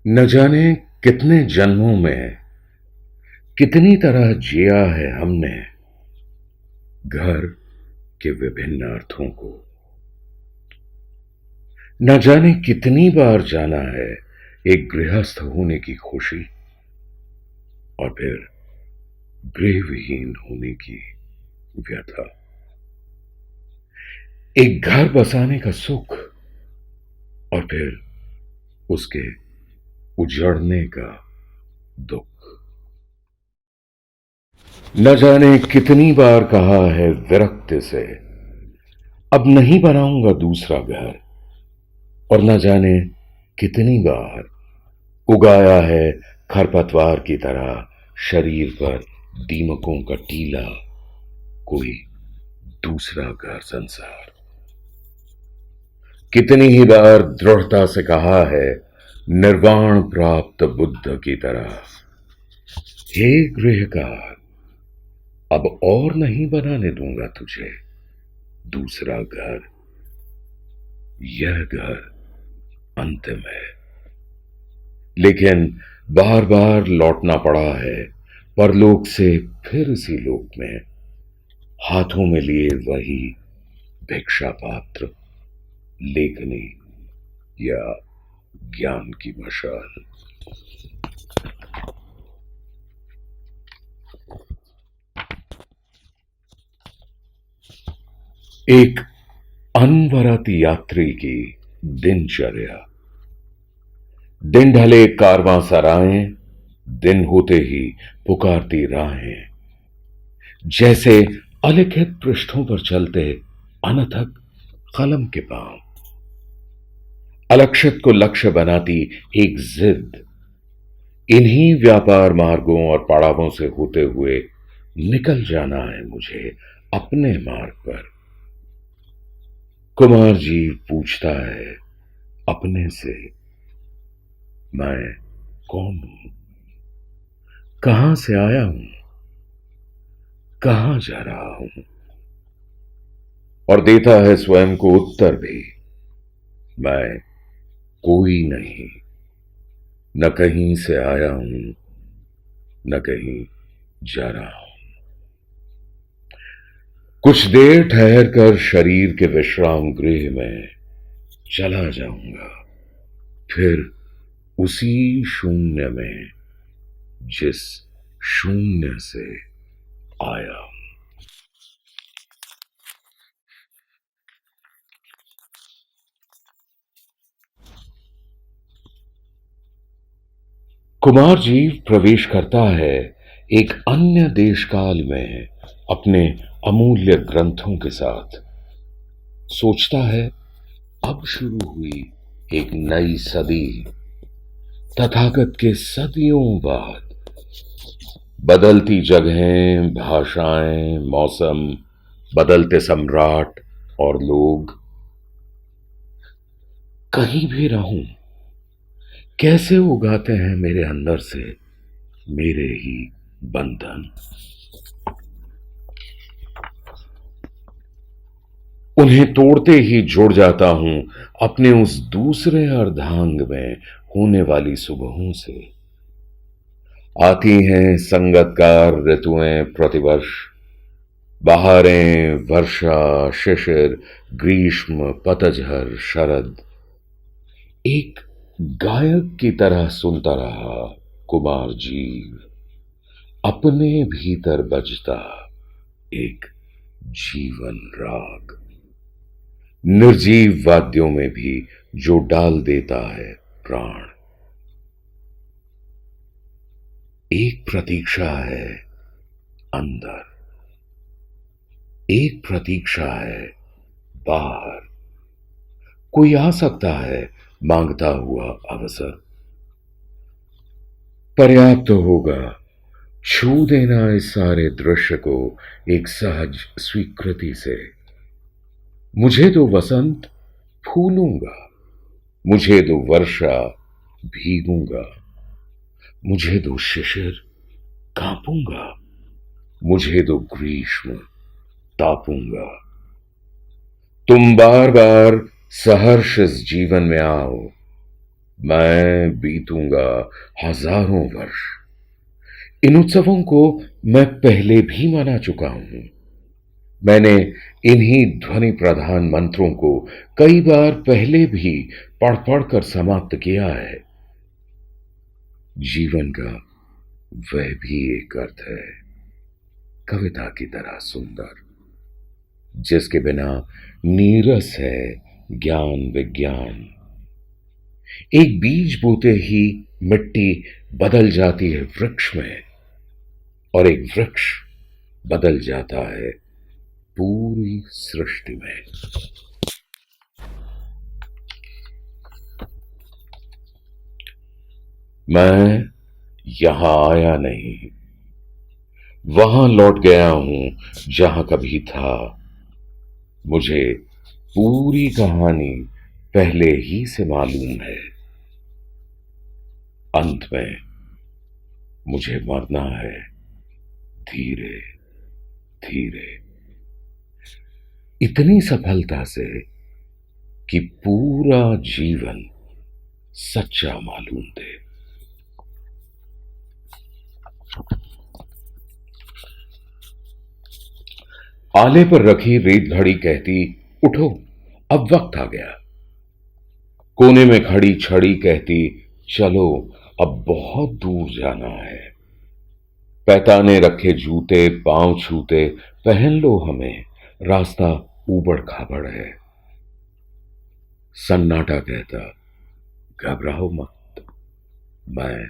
न जाने कितने जन्मों में कितनी तरह जिया है हमने घर के विभिन्न अर्थों को। न जाने कितनी बार जाना है एक गृहस्थ होने की खुशी और फिर गृहविहीन होने की व्यथा। एक घर बसाने का सुख और फिर उसके उजड़ने का दुख। न जाने कितनी बार कहा है विरक्ति से अब नहीं बनाऊंगा दूसरा घर, और न जाने कितनी बार उगाया है खरपतवार की तरह शरीर पर दीमकों का टीला कोई दूसरा घर संसार। कितनी ही बार दृढ़ता से कहा है निर्वाण प्राप्त बुद्ध की तरह, हे गृहकार, अब और नहीं बनाने दूंगा तुझे दूसरा घर। यह घर अंतिम है, लेकिन बार बार लौटना पड़ा है परलोक से फिर इसी लोक में, हाथों में लिए वही भिक्षा पात्र, लेखनी या ज्ञान की मशाल। एक अनवरत यात्री की दिनचर्या। दिन ढले कारवां सराएं, दिन होते ही पुकारती राहें, जैसे अलिखित पृष्ठों पर चलते अनथक कलम के पांव। अलक्षित को लक्ष्य बनाती एक जिद, इन्हीं व्यापार मार्गों और पड़ावों से होते हुए निकल जाना है मुझे अपने मार्ग पर। कुमार जी पूछता है अपने से, मैं कौन हूं, कहां से आया हूं, कहां जा रहा हूं, और देता है स्वयं को उत्तर भी, मैं कोई नहीं, न कहीं से आया हूं, न कहीं जा रहा हूं। कुछ देर ठहर कर शरीर के विश्राम गृह में चला जाऊंगा, फिर उसी शून्य में जिस शून्य से आया हूं। कुमार जी प्रवेश करता है एक अन्य देश काल में अपने अमूल्य ग्रंथों के साथ। सोचता है अब शुरू हुई एक नई सदी, तथागत के सदियों बाद। बदलती जगहें, भाषाएं, मौसम, बदलते सम्राट और लोग। कहीं भी रहूं, कैसे उगाते हैं मेरे अंदर से मेरे ही बंधन। उन्हें तोड़ते ही जुड़ जाता हूं अपने उस दूसरे अर्धांग में होने वाली सुबहों से। आती हैं संगतकार ऋतुएं प्रतिवर्ष, बहारें, वर्षा, शिशिर, ग्रीष्म, पतझर, शरद। एक गायक की तरह सुनता रहा कुमार जीव, अपने भीतर बजता एक जीवन राग, निर्जीव वाद्यों में भी जो डाल देता है प्राण। एक प्रतीक्षा है अंदर, एक प्रतीक्षा है बाहर। कोई आ सकता है मांगता हुआ अवसर। पर्याप्त होगा छू देना इस सारे दृश्य को एक सहज स्वीकृति से। मुझे तो वसंत फूलूंगा, मुझे तो वर्षा भीगूंगा, मुझे तो शिशिर कांपूंगा, मुझे तो ग्रीष्म तापूंगा। तुम बार बार सहर्ष इस जीवन में आओ, मैं बीतूंगा हजारों वर्ष। इन उत्सवों को मैं पहले भी मना चुका हूं। मैंने इन्हीं ध्वनि प्रधान मंत्रों को कई बार पहले भी पढ़ पढ़ कर समाप्त किया है। जीवन का वह भी एक अर्थ है, कविता की तरह सुंदर, जिसके बिना नीरस है ज्ञान विज्ञान। एक बीज बोते ही मिट्टी बदल जाती है वृक्ष में, और एक वृक्ष बदल जाता है पूरी सृष्टि में। मैं यहां आया नहीं, वहां लौट गया हूं जहां कभी था। मुझे पूरी कहानी पहले ही से मालूम है। अंत में मुझे मरना है धीरे धीरे, इतनी सफलता से कि पूरा जीवन सच्चा मालूम दे। आले पर रखी रेत घड़ी कहती, उठो अब वक्त आ गया। कोने में खड़ी छड़ी कहती, चलो अब बहुत दूर जाना है। पैताने रखे जूते पांव छूते, पहन लो हमें, रास्ता ऊबड़ खाबड़ है। सन्नाटा कहता, घबराओ मत, मैं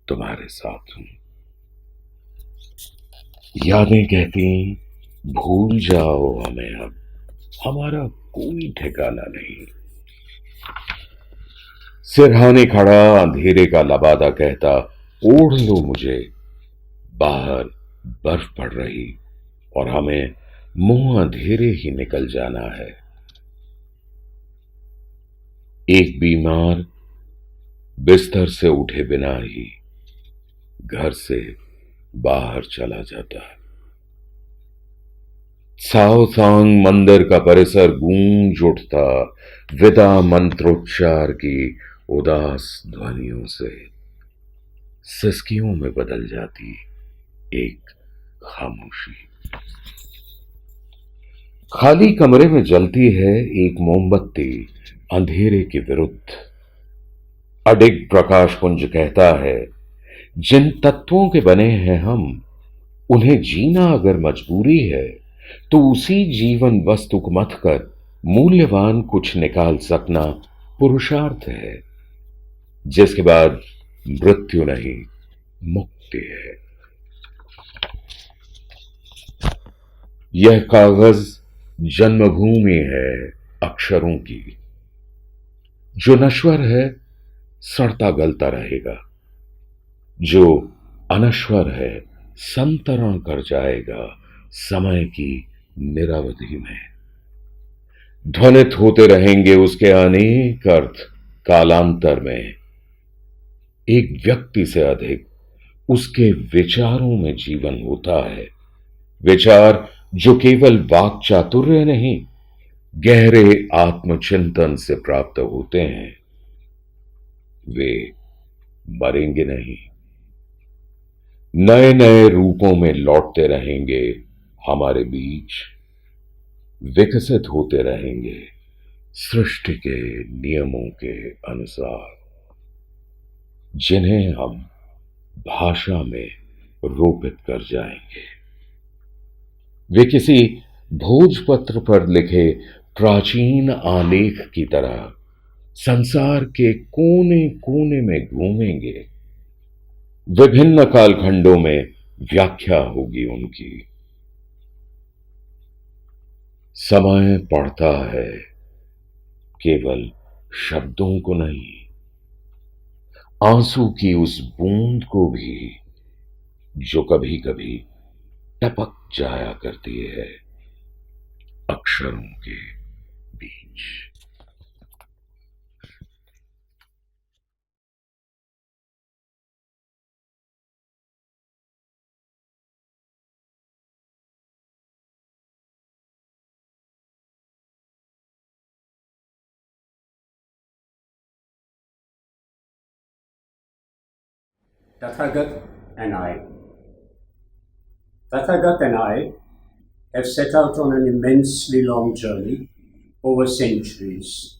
तुम्हारे साथ हूं। यादें कहती, भूल जाओ हमें अब, हमारा कोई ठिकाना नहीं। सिरहाने खड़ा अंधेरे का लबादा कहता, ओढ़ लो मुझे, बाहर बर्फ पड़ रही और हमें मुंह अंधेरे ही निकल जाना है। एक बीमार बिस्तर से उठे बिना ही घर से बाहर चला जाता है। साओसांग मंदिर का परिसर गूंज उठता विदा मंत्रोच्चार की उदास ध्वनियों से, सिसकियों में बदल जाती एक खामोशी। खाली कमरे में जलती है एक मोमबत्ती अंधेरे के विरुद्ध। अडिग प्रकाश पुंज कहता है, जिन तत्वों के बने हैं हम, उन्हें जीना अगर मजबूरी है, तो उसी जीवन वस्तु को मत कर मूल्यवान कुछ निकाल सकना पुरुषार्थ है, जिसके बाद मृत्यु नहीं मुक्ति है। यह कागज जन्मभूमि है अक्षरों की, जो नश्वर है सड़ता गलता रहेगा, जो अनश्वर है संतरण कर जाएगा समय की निरवधि में। ध्वनित होते रहेंगे उसके अनेक अर्थ कालांतर में। एक व्यक्ति से अधिक उसके विचारों में जीवन होता है, विचार जो केवल वाक चातुर्य नहीं, गहरे आत्मचिंतन से प्राप्त होते हैं। वे मरेंगे नहीं, नए नए रूपों में लौटते रहेंगे हमारे बीच, विकसित होते रहेंगे सृष्टि के नियमों के अनुसार, जिन्हें हम भाषा में रोपित कर जाएंगे। वे किसी भोजपत्र पर लिखे प्राचीन आलेख की तरह संसार के कोने कोने में घूमेंगे। विभिन्न कालखंडों में व्याख्या होगी उनकी। समय पढ़ता है केवल शब्दों को नहीं, आंसू की उस बूंद को भी, जो कभी कभी टपक जाया करती है अक्षरों के बीच। Tathagat and I. Tathagat and I have set out on an immensely long journey over centuries.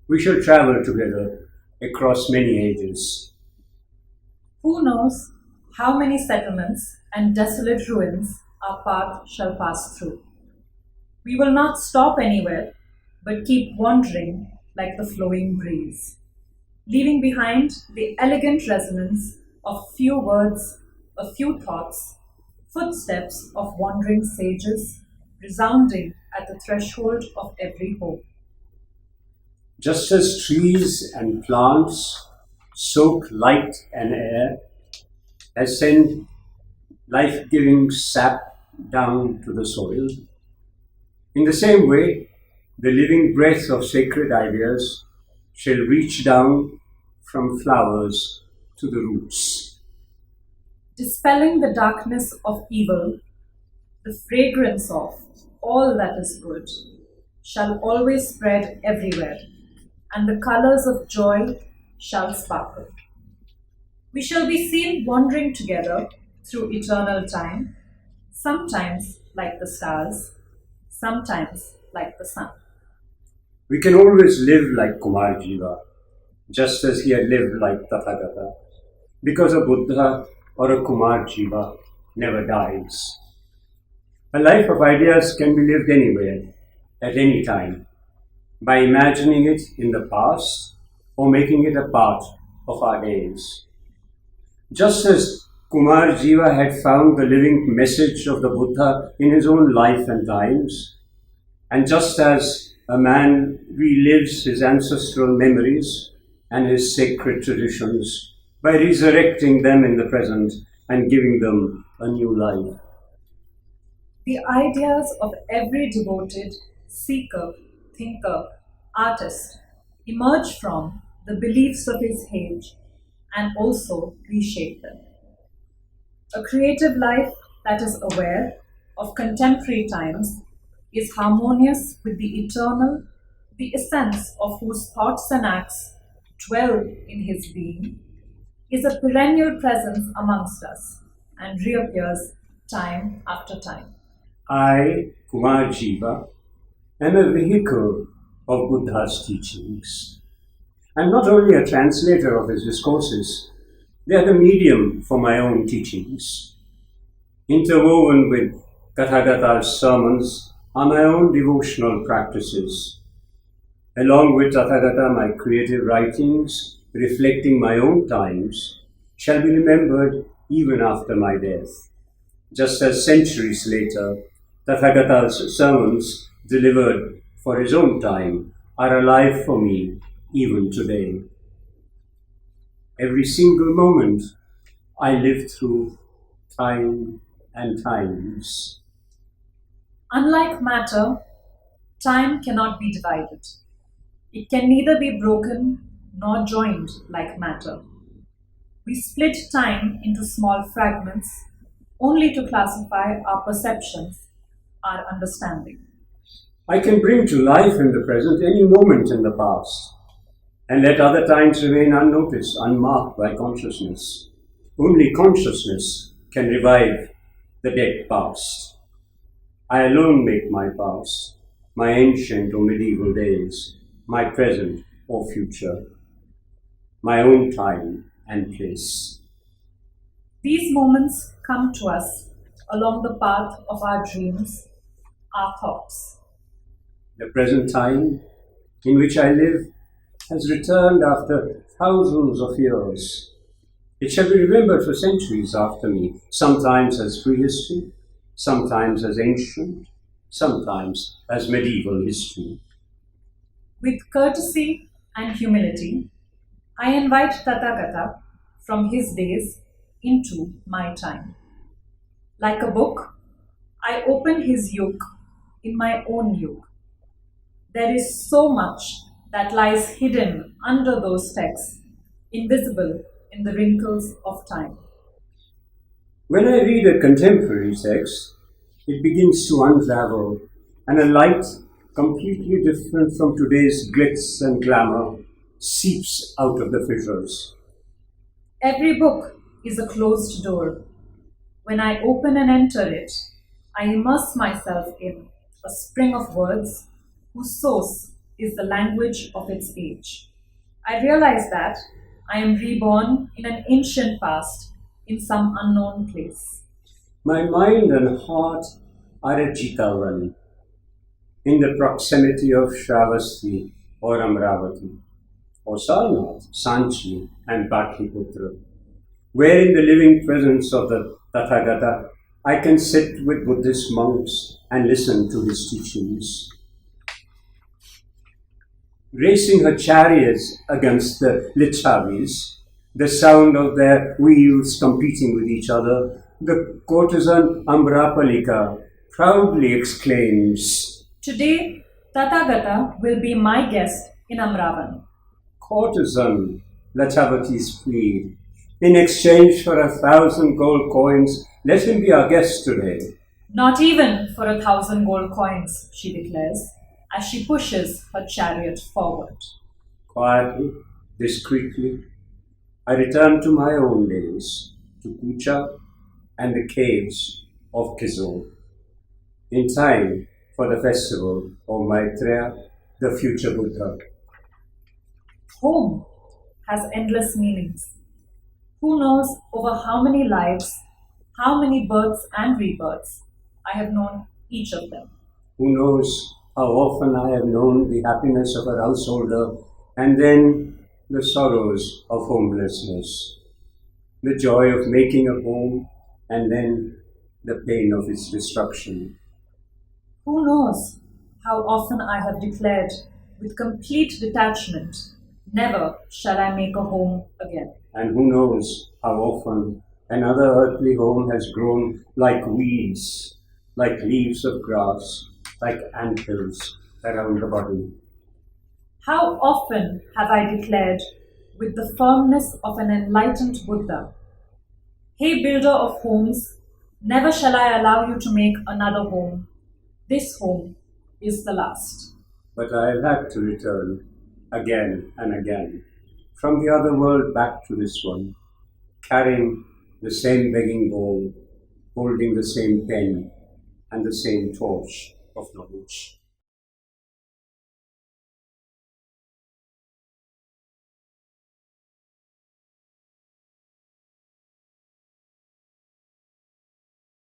We shall travel together across many ages. Who knows how many settlements and desolate ruins our path shall pass through? We will not stop anywhere, but keep wandering like the flowing breeze, leaving behind the elegant resonance of few words, a few thoughts, footsteps of wandering sages, resounding at the threshold of every home. Just as trees and plants soak light and air, as send life-giving sap down to the soil, in the same way, the living breath of sacred ideas shall reach down from flowers to the roots. Dispelling the darkness of evil, the fragrance of all that is good shall always spread everywhere, and the colors of joy shall sparkle. We shall be seen wandering together through eternal time, sometimes like the stars, sometimes like the sun. We can always live like Kumar Jiva, just as he had lived like Tathagata, because a Buddha or a Kumar Jiva never dies. A life of ideas can be lived anywhere, at any time, by imagining it in the past or making it a part of our days. Just as Kumar Jiva had found the living message of the Buddha in his own life and times, and just as a man relives his ancestral memories and his sacred traditions by resurrecting them in the present and giving them a new life. The ideas of every devoted seeker, thinker, artist emerge from the beliefs of his age and also reshape them. A creative life that is aware of contemporary times is harmonious with the eternal, the essence of whose thoughts and acts dwell in his being, is a perennial presence amongst us and reappears time after time. I, Kumar Jiva, am a vehicle of Buddha's teachings. I'm not only a translator of his discourses, they are the medium for my own teachings. Interwoven with Tathagata's sermons are my own devotional practices. Along with Tathagata, my creative writings, reflecting my own times, shall be remembered even after my death. Just as centuries later, Tathagata's sermons delivered for his own time are alive for me even today. Every single moment I live through time and times. Unlike matter, time cannot be divided. It can neither be broken nor joined like matter. We split time into small fragments only to classify our perceptions, our understanding. I can bring to life in the present any moment in the past and let other times remain unnoticed, unmarked by consciousness. Only consciousness can revive the dead past. I alone make my past, my ancient or medieval days, my present or future, my own time and place. These moments come to us along the path of our dreams, our thoughts. The present time in which I live has returned after thousands of years. It shall be remembered for centuries after me, sometimes as prehistory, sometimes as ancient, sometimes as medieval history. With courtesy and humility, I invite Tathagata from his days into my time. Like a book, I open his yoke in my own yoke. There is so much that lies hidden under those texts, invisible in the wrinkles of time. When I read a contemporary text, it begins to unravel, and a light completely different from today's glitz and glamour seeps out of the fissures. Every book is a closed door. When I open and enter it, I immerse myself in a spring of words whose source is the language of its age. I realize that I am reborn in an ancient past in some unknown place. My mind and heart are at Jitavani, in the proximity of Shravasti or Amravati, or Sarnath, Sanchi, and Patliputra, where in the living presence of the Tathagata, I can sit with Buddhist monks and listen to his teachings. Racing her chariots against the Licchavis, the sound of their wheels competing with each other, the courtesan Amrapalika proudly exclaims, Today, Tathagata will be my guest in Amravan. Courtesan, Lichavati's plead, in exchange for 1,000 gold coins, let him be our guest today. Not even for 1,000 gold coins, she declares, as she pushes her chariot forward. Quietly, discreetly, I return to my own days, to Kucha and the caves of Kizor, in time for the festival of Maitreya, the future Buddha. Home has endless meanings. Who knows over how many lives, how many births and rebirths I have known each of them. Who knows how often I have known the happiness of a householder and then the sorrows of homelessness, the joy of making a home and then the pain of its destruction. Who knows how often I have declared with complete detachment, never shall I make a home again. And who knows how often another earthly home has grown like weeds, like leaves of grass, like anthills around the body. How often have I declared with the firmness of an enlightened Buddha, Hey builder of homes, never shall I allow you to make another home. This home is the last. But I have had to return again and again from the other world back to this one, carrying the same begging bowl, holding the same pen and the same torch of knowledge.